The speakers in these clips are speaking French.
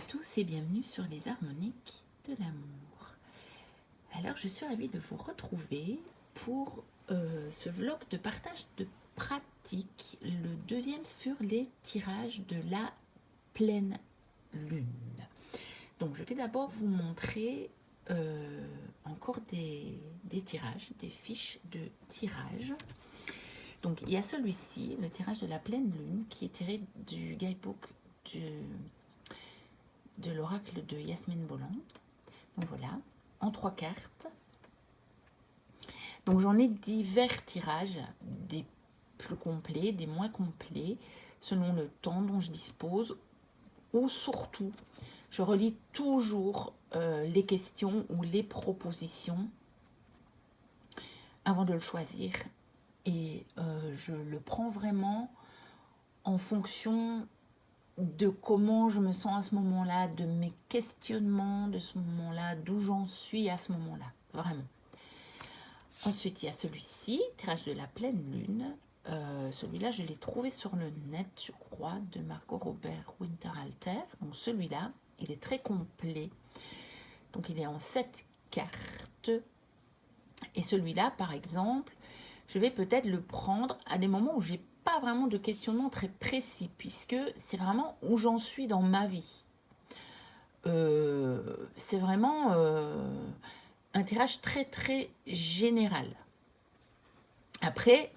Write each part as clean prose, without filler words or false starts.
tous et bienvenue sur les harmoniques de l'amour. Alors je suis ravie de vous retrouver pour ce vlog de partage de pratique, le deuxième sur les tirages de la pleine lune. Donc je vais d'abord vous montrer encore des tirages, des fiches de tirage. Donc il y a celui-ci, le tirage de la pleine lune, qui est tiré du guidebook de l'oracle de Yasmine Bolland. Donc voilà, en 3 cartes. Donc j'en ai divers tirages, des plus complets, des moins complets, selon le temps dont je dispose, ou surtout, je relis toujours les questions ou les propositions avant de le choisir. Et je le prends vraiment en fonction de comment je me sens à ce moment-là, de mes questionnements de ce moment-là, d'où j'en suis à ce moment-là, vraiment. Ensuite, il y a celui-ci, tirage de la pleine lune. Celui-là, je l'ai trouvé sur le net, je crois, de Margot Robert Winterhalter. Donc celui-là, il est très complet. Donc il est en 7 cartes. Et celui-là, par exemple, je vais peut-être le prendre à des moments où j'ai pas vraiment de questionnement très précis, puisque c'est vraiment où j'en suis dans ma vie. C'est vraiment un tirage très très général. Après,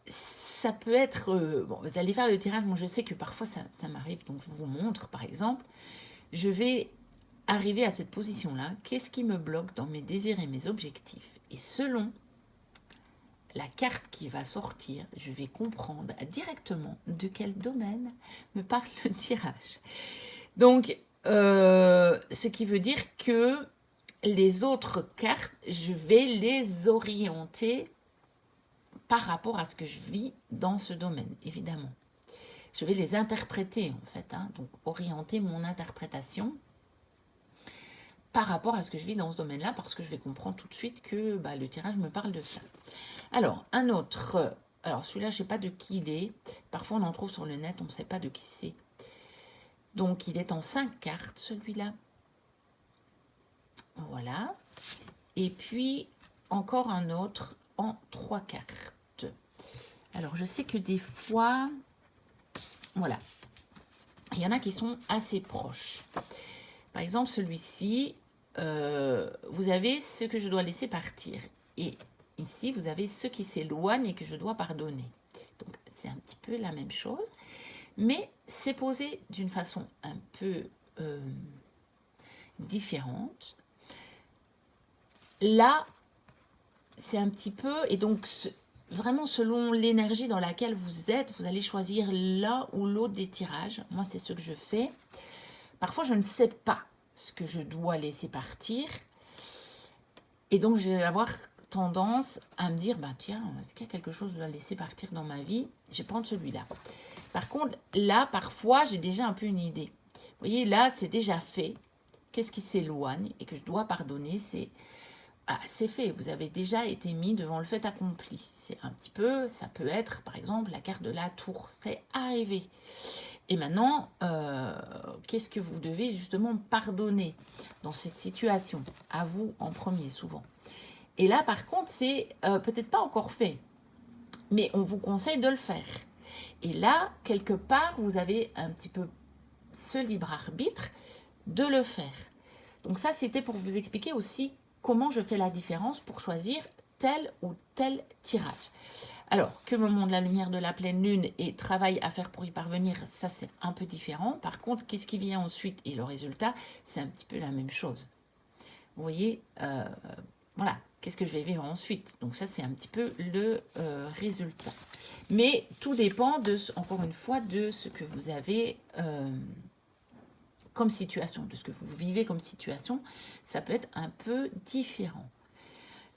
ça peut être... bon, vous allez faire le tirage, moi je sais que parfois ça m'arrive, donc je vous montre par exemple, je vais arriver à cette position-là, qu'est-ce qui me bloque dans mes désirs et mes objectifs? Et selon la carte qui va sortir, je vais comprendre directement de quel domaine me parle le tirage. Donc, ce qui veut dire que les autres cartes, je vais les orienter par rapport à ce que je vis dans ce domaine, évidemment. Je vais les interpréter, en fait, hein, donc orienter mon interprétation par rapport à ce que je vis dans ce domaine-là, parce que je vais comprendre tout de suite que le tirage me parle de ça. Alors, un autre, alors celui-là, je ne sais pas de qui il est. Parfois, on en trouve sur le net, on ne sait pas de qui c'est. Donc, il est en 5 cartes, celui-là. Voilà. Et puis, encore un autre en 3 cartes. Alors, je sais que des fois, voilà, il y en a qui sont assez proches. Par exemple, celui-ci, vous avez ce que je dois laisser partir. Et ici, vous avez ce qui s'éloigne et que je dois pardonner. Donc, c'est un petit peu la même chose. Mais c'est posé d'une façon un peu différente. Là, c'est un petit peu... Et donc, vraiment, selon l'énergie dans laquelle vous êtes, vous allez choisir l'un ou l'autre des tirages. Moi, c'est ce que je fais. Parfois, je ne sais pas ce que je dois laisser partir. Et donc, je vais avoir tendance à me dire, tiens, est-ce qu'il y a quelque chose que je dois laisser partir dans ma vie? Je vais prendre celui-là. Par contre, là, parfois, j'ai déjà un peu une idée. Vous voyez, là, c'est déjà fait. Qu'est-ce qui s'éloigne et que je dois pardonner? C'est fait. Vous avez déjà été mis devant le fait accompli. C'est un petit peu, ça peut être, par exemple, la carte de la tour. C'est arrivé. Et maintenant, qu'est-ce que vous devez justement pardonner dans cette situation? À vous en premier, souvent. Et là, par contre, c'est peut-être pas encore fait, mais on vous conseille de le faire. Et là, quelque part, vous avez un petit peu ce libre arbitre de le faire. Donc ça, c'était pour vous expliquer aussi comment je fais la différence pour choisir tel ou tel tirage. Alors, que me montre la lumière de la pleine lune et travail à faire pour y parvenir, ça c'est un peu différent. Par contre, qu'est-ce qui vient ensuite et le résultat, c'est un petit peu la même chose. Vous voyez, voilà, qu'est-ce que je vais vivre ensuite? Donc ça, c'est un petit peu le résultat. Mais tout dépend, encore une fois, de ce que vous avez comme situation, de ce que vous vivez comme situation. Ça peut être un peu différent.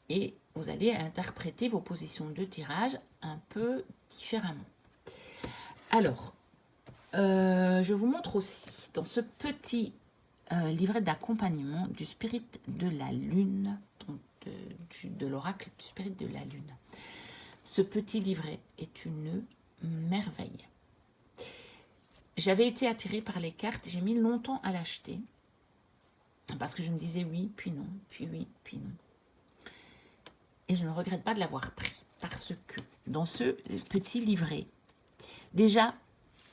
Et vous allez interpréter vos positions de tirage un peu différemment. Alors, je vous montre aussi dans ce petit livret d'accompagnement du Spirit de la Lune, donc de l'oracle du Spirit de la Lune. Ce petit livret est une merveille. j'avais été attirée par les cartes. J'ai mis longtemps à l'acheter. Parce que je me disais oui, puis non, puis oui, puis non. Et je ne regrette pas de l'avoir pris. Parce que dans ce petit livret, déjà,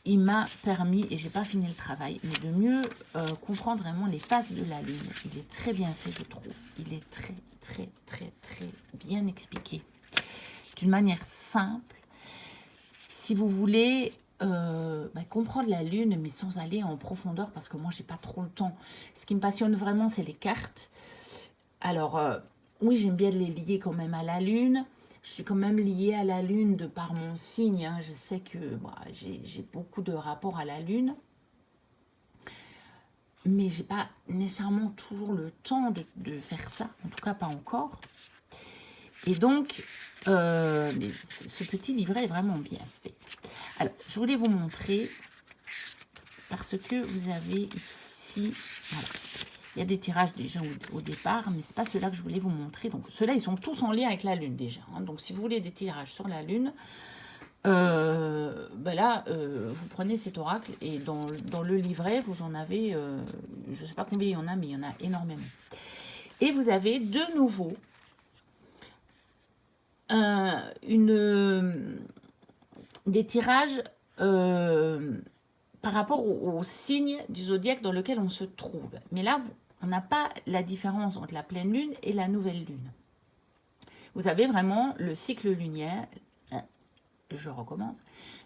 il m'a permis, et j'ai pas fini le travail, mais de mieux comprendre vraiment les phases de la lune. Il est très bien fait, je trouve. Il est très, très, très, très bien expliqué. D'une manière simple. Si vous voulez comprendre la lune, mais sans aller en profondeur, parce que moi, j'ai pas trop le temps. Ce qui me passionne vraiment, c'est les cartes. Alors, oui, j'aime bien les lier quand même à la lune. Je suis quand même liée à la lune de par mon signe. Hein. Je sais que j'ai beaucoup de rapports à la lune. Mais j'ai pas nécessairement toujours le temps de faire ça. En tout cas, pas encore. Et donc, mais ce petit livret est vraiment bien fait. Alors, je voulais vous montrer, parce que vous avez ici, voilà, il y a des tirages déjà au départ, mais ce n'est pas ceux-là que je voulais vous montrer. Donc, ceux-là, ils sont tous en lien avec la Lune déjà. Hein. Donc, si vous voulez des tirages sur la Lune, vous prenez cet oracle et dans le livret, vous en avez, je ne sais pas combien il y en a, mais il y en a énormément. Et vous avez de nouveau des tirages par rapport au signe du zodiaque dans lequel on se trouve. Mais là, on n'a pas la différence entre la pleine lune et la nouvelle lune. Vous avez vraiment le cycle lunaire, je recommence,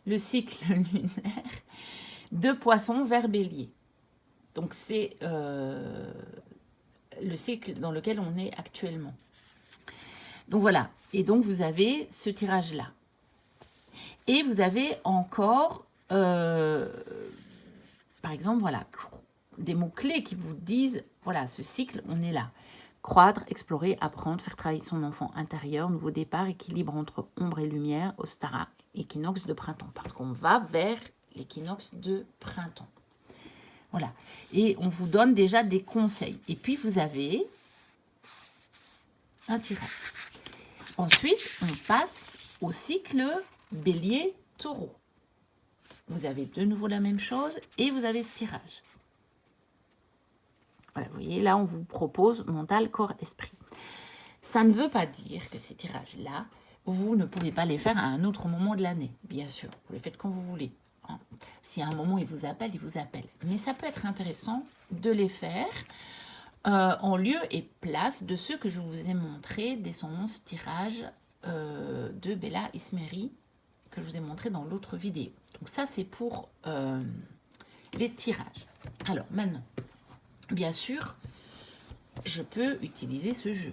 le cycle lunaire de Poisson vers Bélier. Donc c'est le cycle dans lequel on est actuellement. Donc voilà, et donc vous avez ce tirage-là. Et vous avez encore, par exemple, voilà, des mots-clés qui vous disent, voilà, ce cycle, on est là. Croître, explorer, apprendre, faire travailler son enfant intérieur, nouveau départ, équilibre entre ombre et lumière, Ostara, équinoxe de printemps. Parce qu'on va vers l'équinoxe de printemps. Voilà. Et on vous donne déjà des conseils. Et puis, vous avez un tirage. Ensuite, on passe au cycle Bélier-Taureau. Vous avez de nouveau la même chose et vous avez ce tirage. Voilà, vous voyez, là, on vous propose mental, corps, esprit. Ça ne veut pas dire que ces tirages-là, vous ne pouvez pas les faire à un autre moment de l'année, bien sûr. Vous les faites quand vous voulez. Hein. Si à un moment, il vous appelle, il vous appelle. Mais ça peut être intéressant de les faire en lieu et place de ceux que je vous ai montrés, des 111 tirages de Bella Ismeri, que je vous ai montré dans l'autre vidéo. Donc ça, c'est pour les tirages. Alors, maintenant, bien sûr, je peux utiliser ce jeu.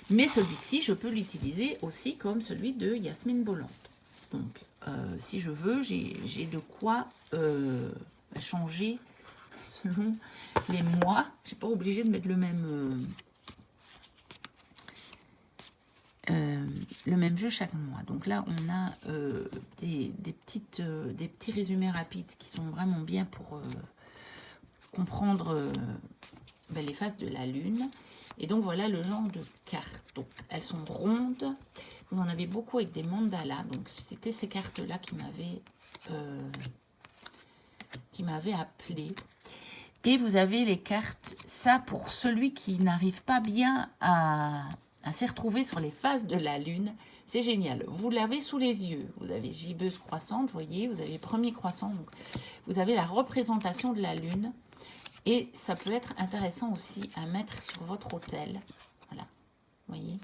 Mais celui-ci, je peux l'utiliser aussi comme celui de Yasmine Bolland. Donc, si je veux, j'ai de quoi changer selon les mois. Je ne suis pas obligée de mettre le même jeu chaque mois. Donc là, on a des petits résumés rapides qui sont vraiment bien pour comprendre les phases de la Lune. Et donc, voilà le genre de cartes. Donc, elles sont rondes. Vous en avez beaucoup avec des mandalas. Donc, c'était ces cartes-là qui m'avaient appelé. Et vous avez les cartes. Ça, pour celui qui n'arrive pas bien à s'y retrouver sur les phases de la Lune, c'est génial. Vous l'avez sous les yeux. Vous avez gibbeuse croissante, vous voyez. Vous avez premier croissant. Donc, vous avez la représentation de la Lune. Et ça peut être intéressant aussi à mettre sur votre autel. Voilà, vous voyez.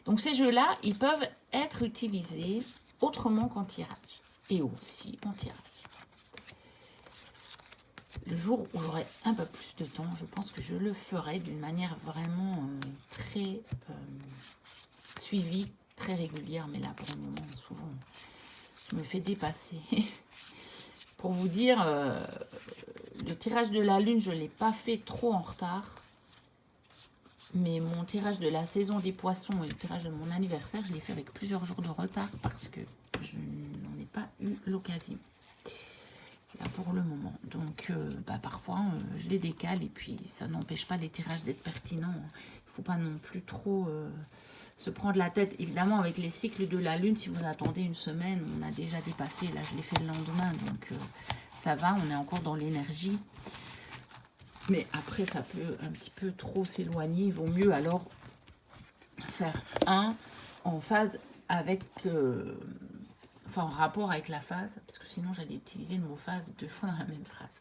Donc ces jeux-là, ils peuvent être utilisés autrement qu'en tirage. Et aussi en tirage. Le jour où j'aurai un peu plus de temps, je pense que je le ferai d'une manière vraiment très suivie, très régulière. Mais là, pour le moment, souvent, je me fais dépasser. Pour vous dire, le tirage de la Lune, je ne l'ai pas fait trop en retard. Mais mon tirage de la saison des poissons et le tirage de mon anniversaire, je l'ai fait avec plusieurs jours de retard parce que je n'en ai pas eu l'occasion. Là, pour le moment. Donc, parfois, je les décale et puis ça n'empêche pas les tirages d'être pertinents. Il faut pas non plus trop se prendre la tête. Évidemment, avec les cycles de la Lune, si vous attendez une semaine, on a déjà dépassé. Là, je l'ai fait le lendemain, donc ça va, on est encore dans l'énergie. Mais après, ça peut un petit peu trop s'éloigner. Il vaut mieux alors faire un en phase avec... enfin, en rapport avec la phase, parce que sinon, j'allais utiliser le mot phase 2 fois dans la même phrase.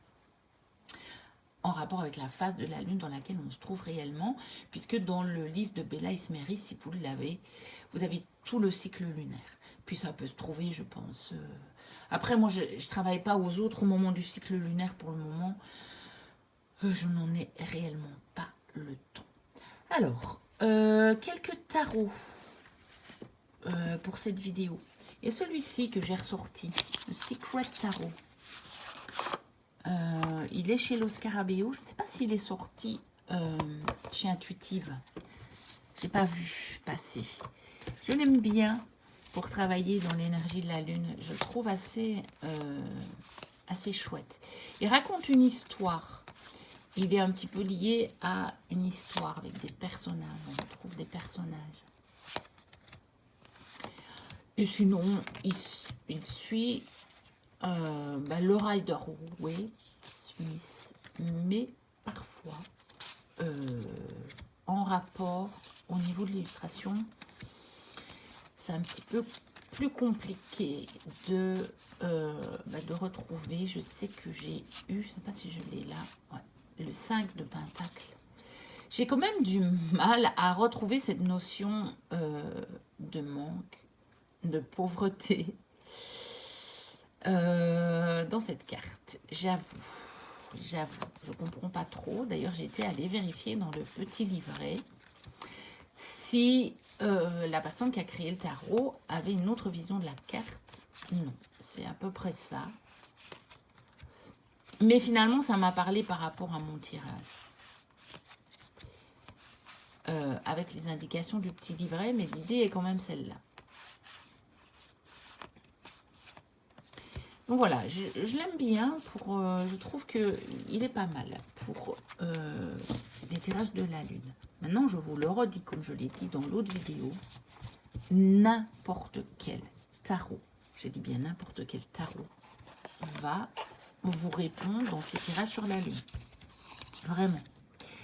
En rapport avec la phase de la Lune dans laquelle on se trouve réellement, puisque dans le livre de Bella Ismeri, si vous l'avez, vous avez tout le cycle lunaire. Puis ça peut se trouver, je pense. Après, moi, je ne travaille pas aux autres moments du cycle lunaire pour le moment. Je n'en ai réellement pas le temps. Alors, quelques tarots pour cette vidéo. Il y a celui-ci que j'ai ressorti, le Secret Tarot. Il est chez Los Scarabeo. Je ne sais pas s'il est sorti chez Intuitive. Je n'ai pas vu passer. Je l'aime bien pour travailler dans l'énergie de la Lune. Je le trouve assez chouette. Il raconte une histoire. Il est un petit peu lié à une histoire avec des personnages. On retrouve des personnages. Et sinon, il suit le Rider-Waite Smith, mais parfois en rapport au niveau de l'illustration, c'est un petit peu plus compliqué de retrouver. Je sais que j'ai eu, je ne sais pas si je l'ai là, ouais, le 5 de Pentacle. J'ai quand même du mal à retrouver cette notion de manque, de pauvreté dans cette carte. J'avoue, je comprends pas trop. D'ailleurs, j'étais allée vérifier dans le petit livret si la personne qui a créé le tarot avait une autre vision de la carte. Non, c'est à peu près ça. Mais finalement, ça m'a parlé par rapport à mon tirage. Avec les indications du petit livret, mais l'idée est quand même celle-là. Donc voilà, je l'aime bien. Je trouve qu'il est pas mal pour les tirages de la Lune. Maintenant, je vous le redis, comme je l'ai dit dans l'autre vidéo, n'importe quel tarot, je dis bien n'importe quel tarot, va vous répondre dans ces tirages sur la Lune. Vraiment.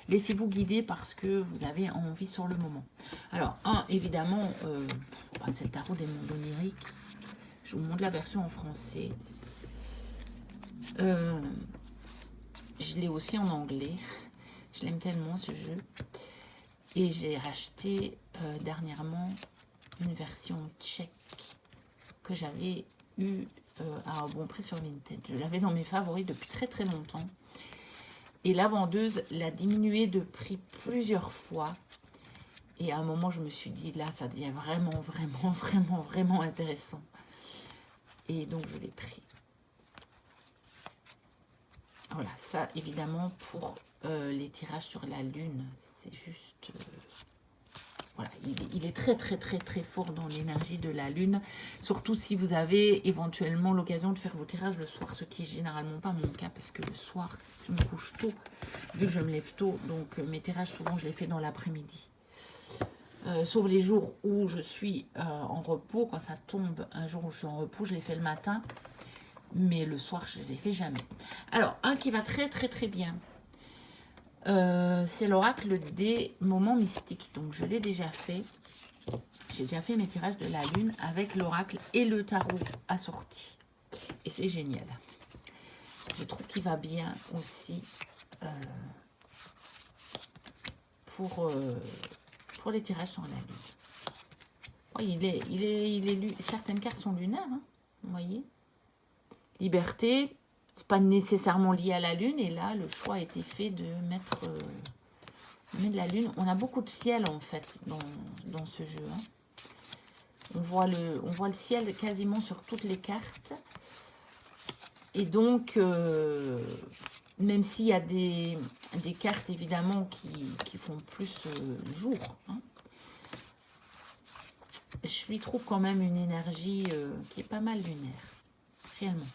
Laissez-vous guider parce que vous avez envie sur le moment. Alors, évidemment, c'est le tarot des mondes oniriques. Je vous montre la version en français. Je l'ai aussi en anglais. Je l'aime tellement ce jeu. Et j'ai racheté dernièrement une version tchèque que j'avais eue à un bon prix sur Vinted. Je l'avais dans mes favoris depuis très très longtemps. Et la vendeuse l'a diminué de prix plusieurs fois. Et à un moment, je me suis dit, là, ça devient vraiment intéressant. Et donc, je l'ai pris. Voilà, ça, évidemment, pour les tirages sur la Lune, c'est juste... voilà, il est très fort dans l'énergie de la Lune. Surtout si vous avez éventuellement l'occasion de faire vos tirages le soir, ce qui est généralement pas mon cas, parce que le soir, je me couche tôt, vu que je me lève tôt. Donc, mes tirages, souvent, je les fais dans l'après-midi. Sauf les jours où je suis en repos. Quand ça tombe un jour où je suis en repos, je les fais le matin. Mais le soir, je ne les fais jamais. Alors, un qui va très bien. C'est l'oracle des moments mystiques. Donc, je l'ai déjà fait. J'ai déjà fait mes tirages de la Lune avec l'oracle et le tarot assorti. Et c'est génial. Je trouve qu'il va bien aussi pour les tirages sur la Lune. Oui, il est lu. Certaines cartes sont lunaires, hein, vous voyez. Liberté, c'est pas nécessairement lié à la Lune. Et là, le choix a été fait de mettre de la Lune. On a beaucoup de ciel, en fait, dans ce jeu. Hein. On voit le ciel quasiment sur toutes les cartes. Et donc, même s'il y a des cartes, évidemment, qui font plus jour, hein, je lui trouve quand même une énergie qui est pas mal lunaire, réellement.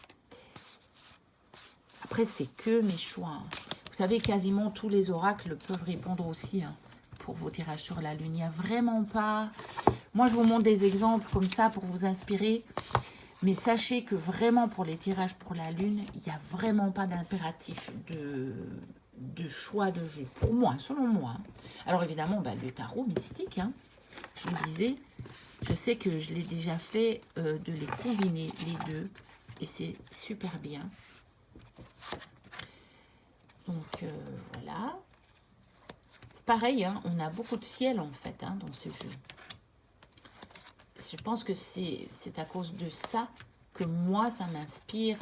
Après, c'est que mes choix. Hein. Vous savez, quasiment tous les oracles peuvent répondre aussi. Hein. Vous pour vos tirages sur la lune. Il n'y a vraiment pas... Moi, je vous montre des exemples comme ça pour vous inspirer. Mais sachez que vraiment pour les tirages pour la lune, il n'y a vraiment pas d'impératif de choix de jeu. Pour moi, selon moi. Alors évidemment, le tarot mystique, hein, je vous disais, je sais que je l'ai déjà fait de les combiner les deux. Et c'est super bien. Donc voilà. C'est pareil, hein, on a beaucoup de ciel en fait hein, dans ce jeu. Je pense que c'est à cause de ça que moi, ça m'inspire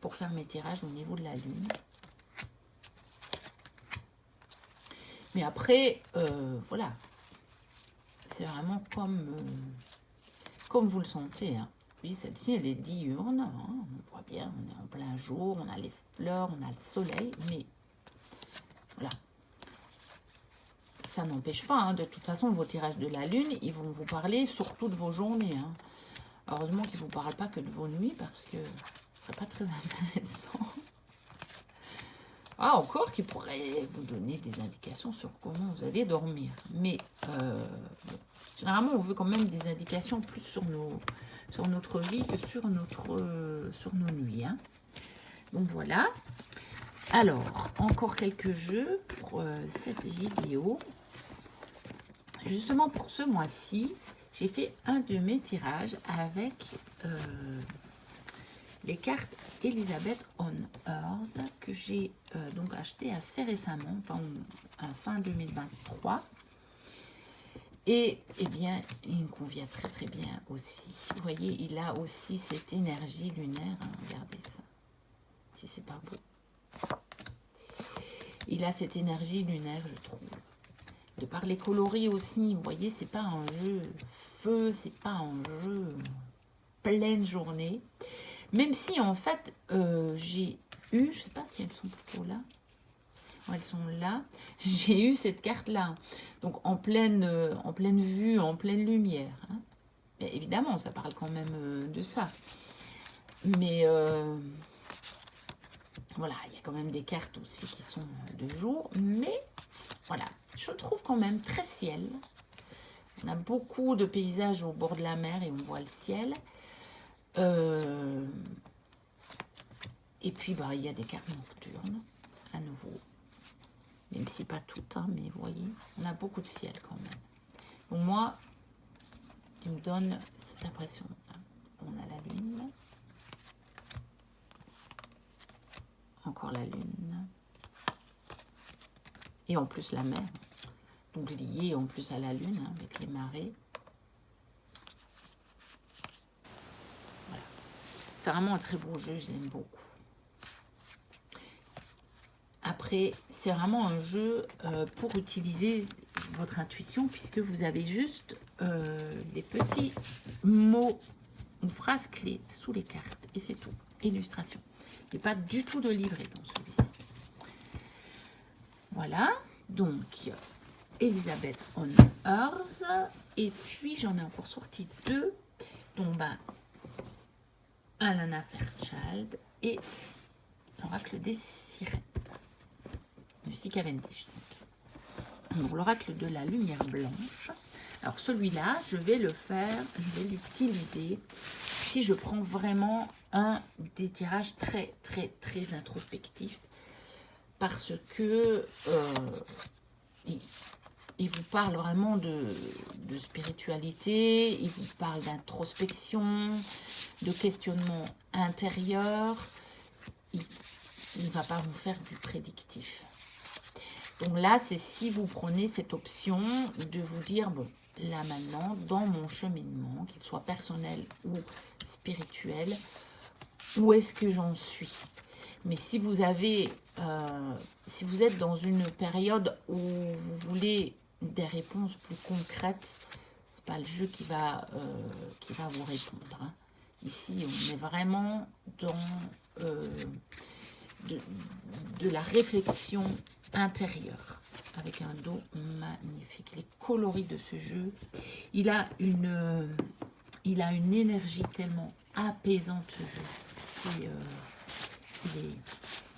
pour faire mes tirages au niveau de la lune. Mais après, voilà. C'est vraiment comme vous le sentez. Hein. Oui, celle-ci, elle est diurne. Hein, on voit bien, on est en plein jour, on a les fleurs, on a le soleil. Mais voilà. Ça n'empêche pas, hein, de toute façon, vos tirages de la lune, ils vont vous parler surtout de vos journées. Hein. Heureusement qu'ils ne vous parlent pas que de vos nuits, parce que ce serait pas très intéressant. Ah, encore qu'ils pourraient vous donner des indications sur comment vous allez dormir. Mais généralement, on veut quand même des indications plus sur notre vie que sur nos nuits. Hein. Donc voilà. Alors, encore quelques jeux pour cette vidéo. Justement, pour ce mois-ci, j'ai fait un de mes tirages avec les cartes Elizabeth on Earth que j'ai donc acheté assez récemment, enfin à fin 2023. Et eh bien, il me convient très très bien aussi. Vous voyez, il a aussi cette énergie lunaire. Hein, regardez ça, si c'est pas beau. Il a cette énergie lunaire, je trouve. De par les coloris aussi, vous voyez, c'est pas un jeu feu, c'est pas un jeu pleine journée. Même si, en fait, j'ai eu, je sais pas si elles sont plutôt là. Elles sont là. J'ai eu cette carte-là. Donc, en pleine vue, en pleine lumière. Hein. Mais évidemment, ça parle quand même de ça. Mais... voilà, il y a quand même des cartes aussi qui sont de jour, mais voilà, je trouve quand même très ciel. On a beaucoup de paysages au bord de la mer et on voit le ciel. Et puis, il y a des cartes nocturnes, à nouveau. Même si pas toutes, hein, mais vous voyez, on a beaucoup de ciel quand même. Donc moi, il me donne cette impression. On a la lune. Encore la lune. Et en plus la mer. Donc lié en plus à la lune, hein, avec les marées. Voilà. C'est vraiment un très beau jeu, je l'aime beaucoup. Après, c'est vraiment un jeu pour utiliser votre intuition, puisque vous avez juste des petits mots ou phrases clés sous les cartes. Et c'est tout. Illustration. Il n'y a pas du tout de livret dans celui-ci. Voilà. Donc, Elizabeth on Earth. Et puis, j'en ai encore sorti deux. Donc, Alana Fairchild et l'oracle des sirènes. Lucy Cavendish. Donc l'oracle de la lumière blanche. Alors, celui-là, je vais l'utiliser si je prends vraiment un des tirages très, très, très introspectif. Parce que il vous parle vraiment de spiritualité, il vous parle d'introspection, de questionnement intérieur. Il ne va pas vous faire du prédictif. Donc là, c'est si vous prenez cette option de vous dire, bon, là maintenant, dans mon cheminement, qu'il soit personnel ou spirituel, où est-ce que j'en suis? Mais si vous avez, si vous êtes dans une période où vous voulez des réponses plus concrètes, c'est pas le jeu qui va vous répondre. Hein. Ici, on est vraiment dans de la réflexion intérieure, avec un dos magnifique. Les coloris de ce jeu, il a une énergie tellement apaisante, ce jeu.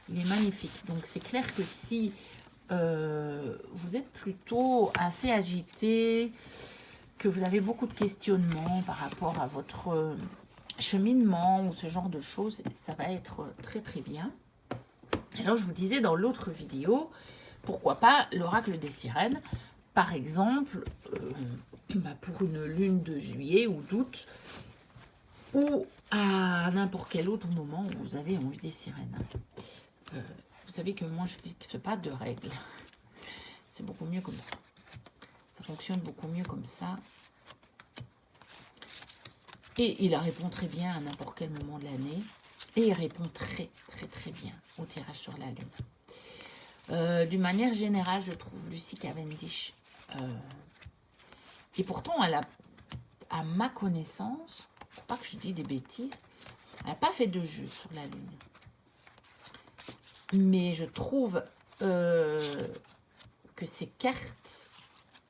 Il est magnifique. Donc c'est clair que si vous êtes plutôt assez agité, que vous avez beaucoup de questionnements par rapport à votre cheminement ou ce genre de choses, ça va être très très bien. Alors je vous disais dans l'autre vidéo, pourquoi pas l'oracle des sirènes, par exemple, pour une lune de juillet ou d'août, ou à n'importe quel autre moment où vous avez envie des sirènes. Vous savez que moi je ne fixe pas de règles. C'est beaucoup mieux comme ça. Ça fonctionne beaucoup mieux comme ça. Et il répond très bien à n'importe quel moment de l'année. Et il répond très très très bien au tirage sur la lune. D'une manière générale, je trouve Lucy Cavendish. Et pourtant, elle a, à ma connaissance, faut pas que je dise des bêtises, elle n'a pas fait de jeu sur la lune. Mais je trouve que ces cartes,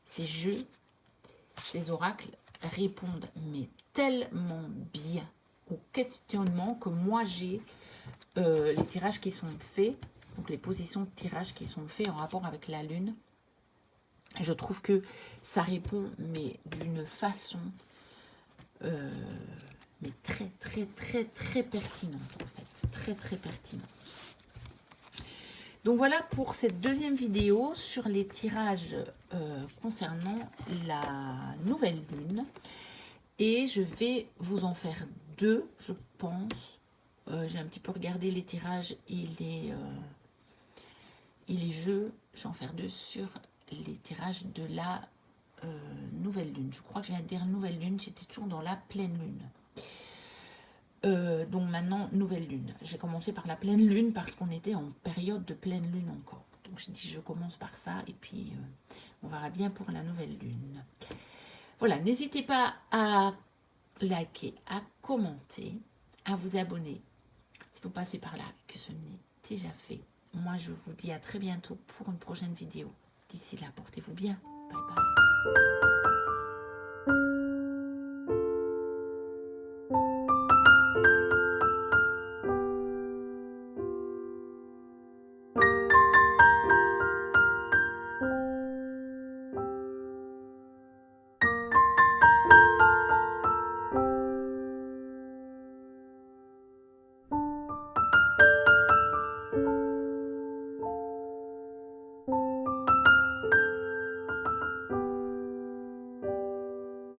ces jeux, ces oracles répondent mais tellement bien au questionnement que moi j'ai, les tirages qui sont faits, donc les positions de tirage qui sont faits en rapport avec la lune. Je trouve que ça répond mais d'une façon mais très très très très pertinente en fait, très très pertinente. Donc voilà pour cette deuxième vidéo sur les tirages concernant la nouvelle lune. Et je vais vous en faire deux, je pense. J'ai un petit peu regardé les tirages et les jeux. Je vais en faire deux sur les tirages de la nouvelle lune. Je crois que je viens de dire nouvelle lune, j'étais toujours dans la pleine lune. Donc maintenant, nouvelle lune. J'ai commencé par la pleine lune parce qu'on était en période de pleine lune encore. Donc je dis je commence par ça et puis on verra bien pour la nouvelle lune. Voilà, n'hésitez pas à liker, à commenter, à vous abonner si vous passez par là que ce n'est déjà fait. Moi, je vous dis à très bientôt pour une prochaine vidéo. D'ici là, portez-vous bien. Bye bye.